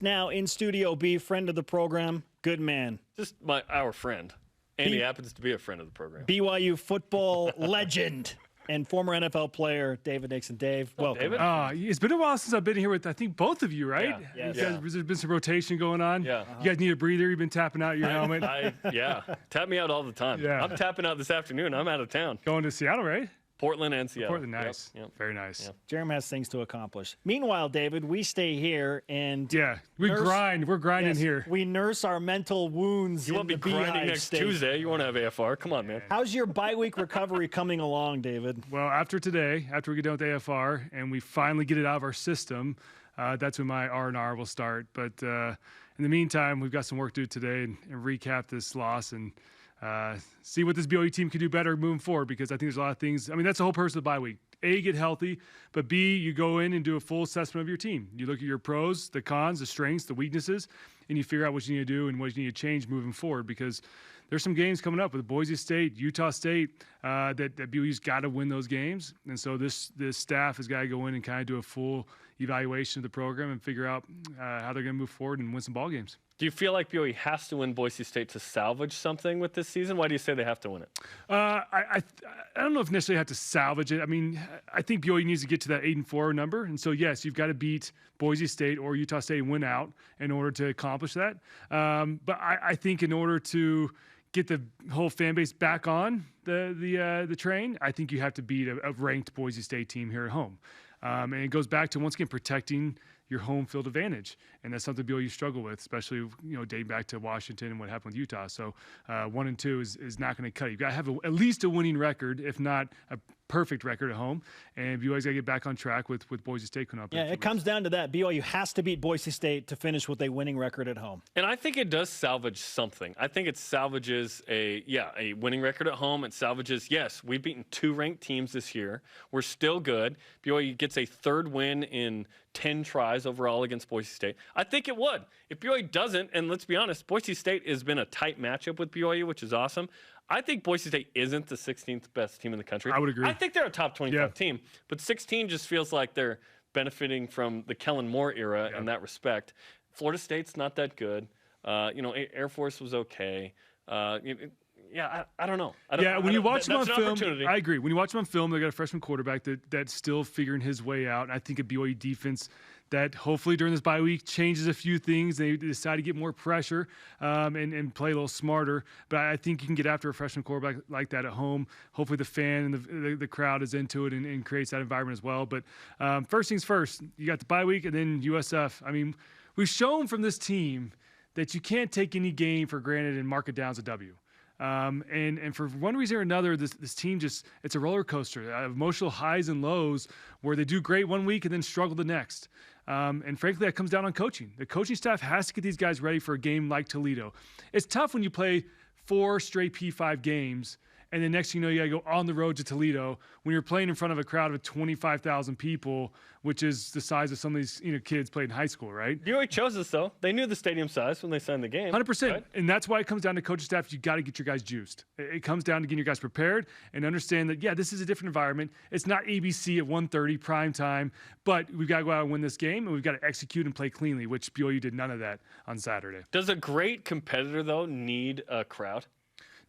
Now in Studio B, friend of the program, good man. Just our friend. Andy happens to be a friend of the program. BYU football legend and former NFL player, David Nixon. Dave, welcome. David? It's been a while since I've been here with, I think, both of you, right? Yeah. Yes. You guys, there's been some rotation going on. Yeah. You guys need a breather. You've been tapping out your helmet. Tap me out all the time. Yeah. I'm tapping out this afternoon. I'm out of town. Going to Seattle, right? Portland and Seattle. Portland, nice. Yep. Very nice. Yep. Jeremy has things to accomplish. Meanwhile, David, we stay here and we grind. We're grinding here. We nurse our mental wounds. You won't be grinding next Tuesday. You won't have AFR. Come on, man. How's your bye week recovery coming along, David? Well, after today, after we get done with AFR and we finally get it out of our system, that's when my R&R will start. But in the meantime, we've got some work to do today and recap this loss and see what this BYU team can do better moving forward, because I think there's a lot of things. I mean, that's the whole purpose of the bye week. A, get healthy, but B, you go in and do a full assessment of your team. You look at your pros, the cons, the strengths, the weaknesses, and you figure out what you need to do and what you need to change moving forward, because there's some games coming up with Boise State, Utah State, that BYU's got to win those games. And so this staff has got to go in and kind of do a full evaluation of the program and figure out how they're going to move forward and win some ball games. Do you feel like BYU has to win Boise State to salvage something with this season? Why do you say they have to win it? I don't know if necessarily have to salvage it. I mean, I think BYU needs to get to that 8-4 number. And so, yes, you've got to beat Boise State or Utah State and win out in order to accomplish that. But I think in order to get the whole fan base back on the train, I think you have to beat a ranked Boise State team here at home. And it goes back to, once again, protecting your home field advantage. And that's something BYU struggle with, especially, dating back to Washington and what happened with Utah. So 1-2 is not going to cut it. You've got to have at least a winning record, if not a perfect record at home. And BYU's got to get back on track with Boise State coming up. Yeah, it comes down to that. BYU has to beat Boise State to finish with a winning record at home. And I think it does salvage something. I think it salvages a winning record at home. It salvages, yes, we've beaten 2 ranked teams this year. We're still good. BYU gets a 3rd win in 10 tries overall against Boise State. I think it would. If BYU doesn't, and let's be honest, Boise State has been a tight matchup with BYU, which is awesome. I think Boise State isn't the 16th best team in the country. I would agree. I think they're a top 25 team, but 16 just feels like they're benefiting from the Kellen Moore era in that respect. Florida State's not that good. Air Force was okay. I don't know. When you watch them on film, opportunity. I agree. When you watch them on film, they got a freshman quarterback that's still figuring his way out. And I think a BYU defense that hopefully during this bye week changes a few things. They decide to get more pressure and play a little smarter. But I think you can get after a freshman quarterback like that at home. Hopefully the fan and the crowd is into it and creates that environment as well. But first things first, you got the bye week and then USF. I mean, we've shown from this team that you can't take any game for granted and mark it down as a W. And for one reason or another, this team it's a roller coaster, emotional highs and lows where they do great one week and then struggle the next. And frankly, that comes down on coaching. The coaching staff has to get these guys ready for a game like Toledo. It's tough when you play 4 straight P5 games and then next thing you know, you got to go on the road to Toledo when you're playing in front of a crowd of 25,000 people, which is the size of some of these kids played in high school, right? BYU chose this, though. They knew the stadium size when they signed the game. 100%. Right? And that's why it comes down to coaching staff. You got to get your guys juiced. It comes down to getting your guys prepared and understand that, this is a different environment. It's not ABC at 1:30 prime time, but we've got to go out and win this game, and we've got to execute and play cleanly, which BYU did none of that on Saturday. Does a great competitor, though, need a crowd?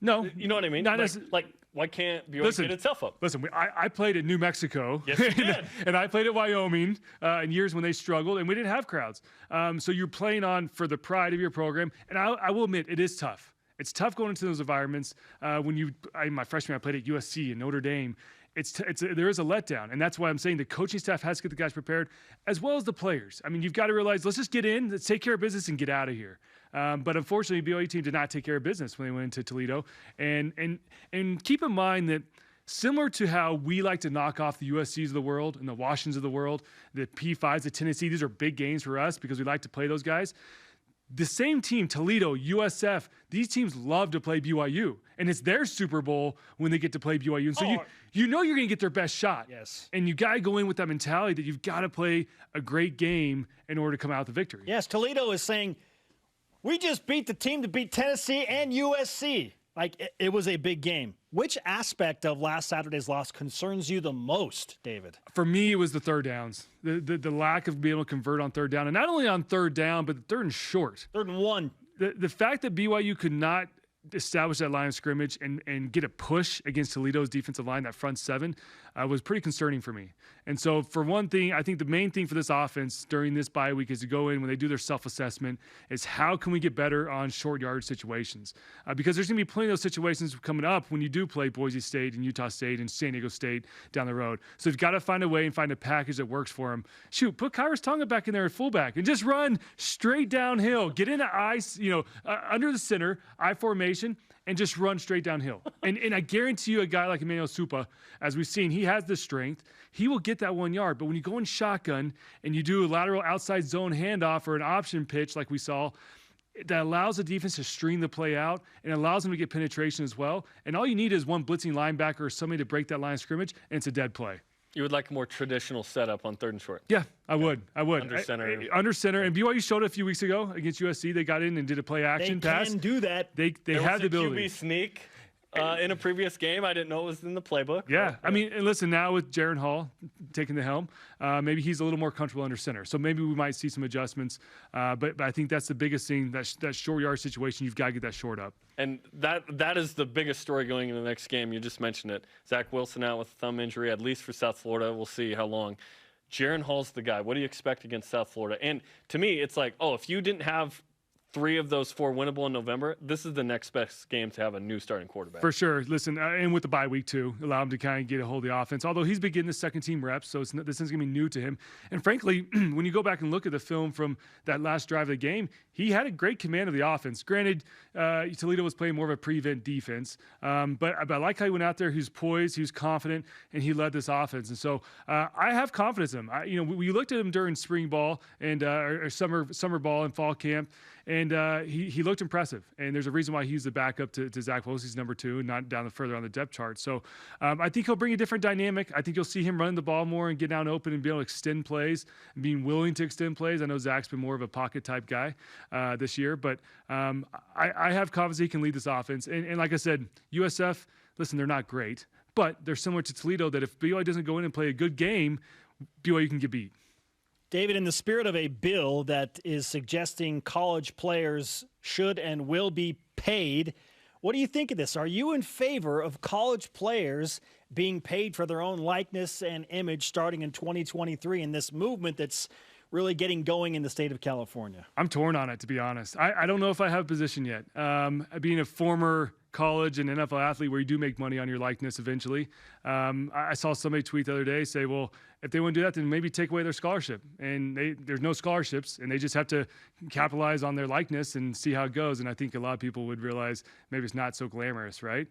No. You know what I mean? Like why can't BYU get itself up? Listen, I played at New Mexico. Yes, you did. And I played at Wyoming in years when they struggled, and we didn't have crowds. So you're playing on for the pride of your program. And I will admit, it is tough. It's tough going into those environments. My freshman, I played at USC and Notre Dame. There is a letdown, and that's why I'm saying the coaching staff has to get the guys prepared, as well as the players. I mean, you've got to realize, let's just get in, let's take care of business, and get out of here. But unfortunately, the BYU team did not take care of business when they went into Toledo. And keep in mind that similar to how we like to knock off the USCs of the world and the Washingtons of the world, the P5s, the Tennessee, these are big games for us because we like to play those guys. The same team, Toledo, USF, these teams love to play BYU. And it's their Super Bowl when they get to play BYU. And so you're going to get their best shot. Yes. And you got to go in with that mentality that you've got to play a great game in order to come out with the victory. Yes, Toledo is saying, we just beat the team to beat Tennessee and USC. Like, it was a big game. Which aspect of last Saturday's loss concerns you the most, David? For me, it was the third downs, the lack of being able to convert on third down, and not only on third down, but the third and short. 3rd and 1. The fact that BYU could not establish that line of scrimmage and get a push against Toledo's defensive line, that front seven, was pretty concerning for me. And so for one thing, I think the main thing for this offense during this bye week is to go in when they do their self-assessment is how can we get better on short yard situations? Because there's going to be plenty of those situations coming up when you do play Boise State and Utah State and San Diego State down the road. So you've got to find a way and find a package that works for them. Shoot, put Kyrus Tonga back in there at fullback and just run straight downhill. Get into ice, under the center, I formation, and just run straight downhill. And I guarantee you a guy like Emmanuel Supa, as we've seen, he has the strength. He will get that 1 yard. But when you go in shotgun and you do a lateral outside zone handoff or an option pitch like we saw, that allows the defense to string the play out and allows them to get penetration as well. And all you need is one blitzing linebacker or somebody to break that line of scrimmage, and it's a dead play. You would like a more traditional setup on 3rd and short. Yeah, I would. Under center. Under center. And BYU showed it a few weeks ago against USC. They got in and did a play action pass. They can do that. They have the ability. QB sneak in a previous game. I didn't know it was in the playbook. Yeah. I mean, and listen, now with Jaron Hall taking the helm, maybe he's a little more comfortable under center. So maybe we might see some adjustments. But I think that's the biggest thing, that short yard situation, you've got to get that short up. And that is the biggest story going into the next game. You just mentioned it. Zach Wilson out with a thumb injury, at least for South Florida. We'll see how long. Jaron Hall's the guy. What do you expect against South Florida? And to me, it's like, if you didn't have 3 of those 4 winnable in November, this is the next best game to have a new starting quarterback. For sure. Listen, and with the bye week too, allow him to kind of get a hold of the offense. Although he's been getting the second team reps, so this isn't going to be new to him. And frankly, when you go back and look at the film from that last drive of the game, he had a great command of the offense. Granted, Toledo was playing more of a prevent defense, but I like how he went out there. He was poised, he was confident, and he led this offense. And so I have confidence in him. We looked at him during spring ball and or summer ball and fall camp. And he looked impressive. And there's a reason why he's the backup to Zach Wilson. He's number 2, not further on the depth chart. So I think he'll bring a different dynamic. I think you'll see him running the ball more and getting out open and be able to extend plays and being willing to extend plays. I know Zach's been more of a pocket type guy this year. But I have confidence he can lead this offense. And like I said, USF, listen, they're not great. But they're similar to Toledo that if BYU doesn't go in and play a good game, BYU can get beat. David, in the spirit of a bill that is suggesting college players should and will be paid, what do you think of this? Are you in favor of college players being paid for their own likeness and image starting in 2023 in this movement that's really getting going in the state of California? I'm torn on it, to be honest. I don't know if I have a position yet. Being a former college and NFL athlete where you do make money on your likeness eventually, I saw somebody tweet the other day say, well, if they want to do that, then maybe take away their scholarship. And there's no scholarships, and they just have to capitalize on their likeness and see how it goes. And I think a lot of people would realize maybe it's not so glamorous, right?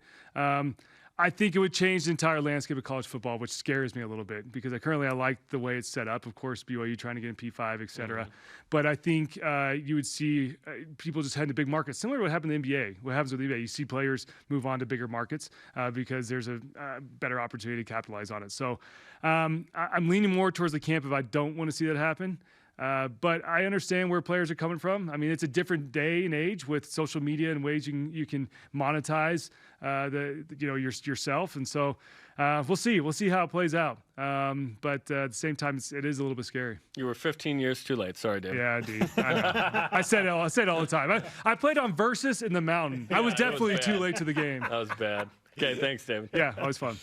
I think it would change the entire landscape of college football, which scares me a little bit because I like the way it's set up. Of course, BYU trying to get in P5, et cetera. Mm-hmm. But I think you would see people just heading to big markets, similar to what happened in the NBA. What happens with the NBA? You see players move on to bigger markets because there's a better opportunity to capitalize on it. So I'm leaning more towards the camp of I don't want to see that happen. But I understand where players are coming from. I mean, it's a different day and age with social media and ways you can monetize yourself, and so we'll see. We'll see how it plays out. But at the same time, it is a little bit scary. You were 15 years too late. Sorry, Dave. Yeah, dude. I know. I say it all the time. I played on Versus in the Mountain. I was definitely too late to the game. That was bad. Okay, thanks, David. Yeah, always fun.